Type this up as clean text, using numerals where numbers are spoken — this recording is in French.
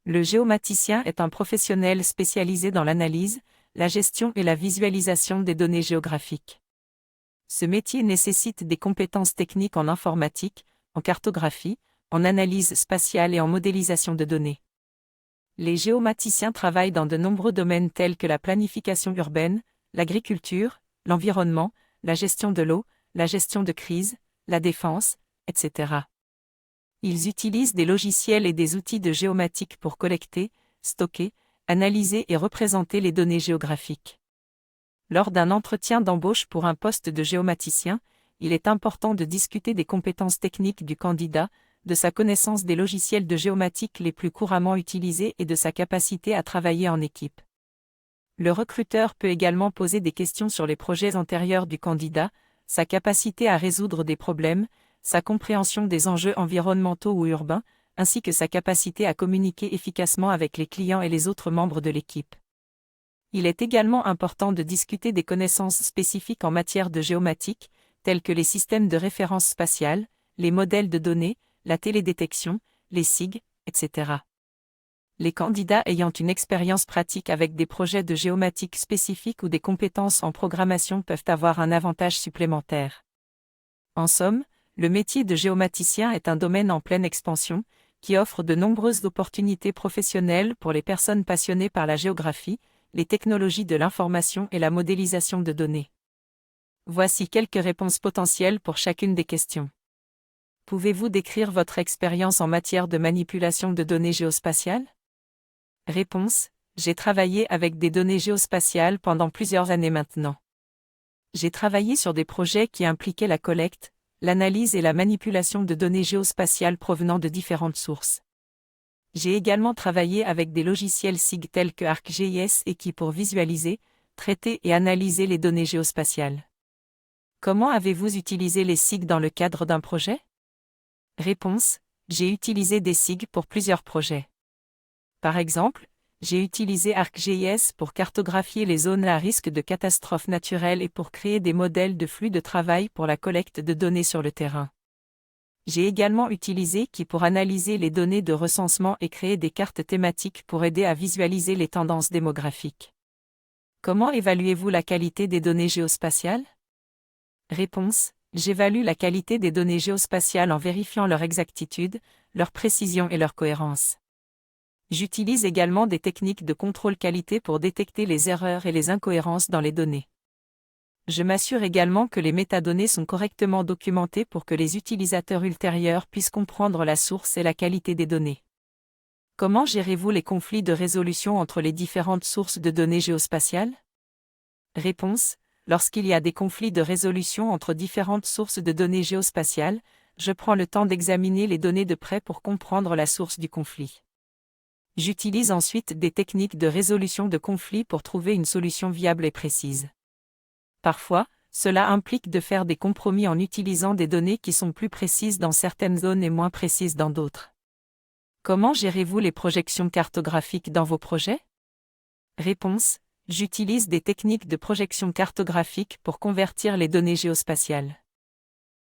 Le géomaticien est un professionnel spécialisé dans l'analyse, la gestion et la visualisation des données géographiques. Ce métier nécessite des compétences techniques en informatique, en cartographie, en analyse spatiale et en modélisation de données. Les géomaticiens travaillent dans de nombreux domaines tels que la planification urbaine, l'agriculture, l'environnement, la gestion de l'eau, la gestion de crise, la défense, etc. Ils utilisent des logiciels et des outils de géomatique pour collecter, stocker, analyser et représenter les données géographiques. Lors d'un entretien d'embauche pour un poste de géomaticien, il est important de discuter des compétences techniques du candidat, de sa connaissance des logiciels de géomatique les plus couramment utilisés et de sa capacité à travailler en équipe. Le recruteur peut également poser des questions sur les projets antérieurs du candidat, sa capacité à résoudre des problèmes, sa compréhension des enjeux environnementaux ou urbains, ainsi que sa capacité à communiquer efficacement avec les clients et les autres membres de l'équipe. Il est également important de discuter des connaissances spécifiques en matière de géomatique, telles que les systèmes de référence spatiale, les modèles de données, la télédétection, les SIG, etc. Les candidats ayant une expérience pratique avec des projets de géomatique spécifiques ou des compétences en programmation peuvent avoir un avantage supplémentaire. En somme, le métier de géomaticien est un domaine en pleine expansion, qui offre de nombreuses opportunités professionnelles pour les personnes passionnées par la géographie, les technologies de l'information et la modélisation de données. Voici quelques réponses potentielles pour chacune des questions. Pouvez-vous décrire votre expérience en matière de manipulation de données géospatiales? Réponse: j'ai travaillé avec des données géospatiales pendant plusieurs années maintenant. J'ai travaillé sur des projets qui impliquaient la collecte, l'analyse et la manipulation de données géospatiales provenant de différentes sources. J'ai également travaillé avec des logiciels SIG tels que ArcGIS et qui pour visualiser, traiter et analyser les données géospatiales. Comment avez-vous utilisé les SIG dans le cadre d'un projet? Réponse: j'ai utilisé des SIG pour plusieurs projets. Par exemple, j'ai utilisé ArcGIS pour cartographier les zones à risque de catastrophes naturelles et pour créer des modèles de flux de travail pour la collecte de données sur le terrain. J'ai également utilisé Ki pour analyser les données de recensement et créer des cartes thématiques pour aider à visualiser les tendances démographiques. Comment évaluez-vous la qualité des données géospatiales? Réponse: j'évalue la qualité des données géospatiales en vérifiant leur exactitude, leur précision et leur cohérence. J'utilise également des techniques de contrôle qualité pour détecter les erreurs et les incohérences dans les données. Je m'assure également que les métadonnées sont correctement documentées pour que les utilisateurs ultérieurs puissent comprendre la source et la qualité des données. Comment gérez-vous les conflits de résolution entre les différentes sources de données géospatiales? Réponse: lorsqu'il y a des conflits de résolution entre différentes sources de données géospatiales, je prends le temps d'examiner les données de près pour comprendre la source du conflit. J'utilise ensuite des techniques de résolution de conflits pour trouver une solution viable et précise. Parfois, cela implique de faire des compromis en utilisant des données qui sont plus précises dans certaines zones et moins précises dans d'autres. Comment gérez-vous les projections cartographiques dans vos projets? Réponse: j'utilise des techniques de projection cartographique pour convertir les données géospatiales.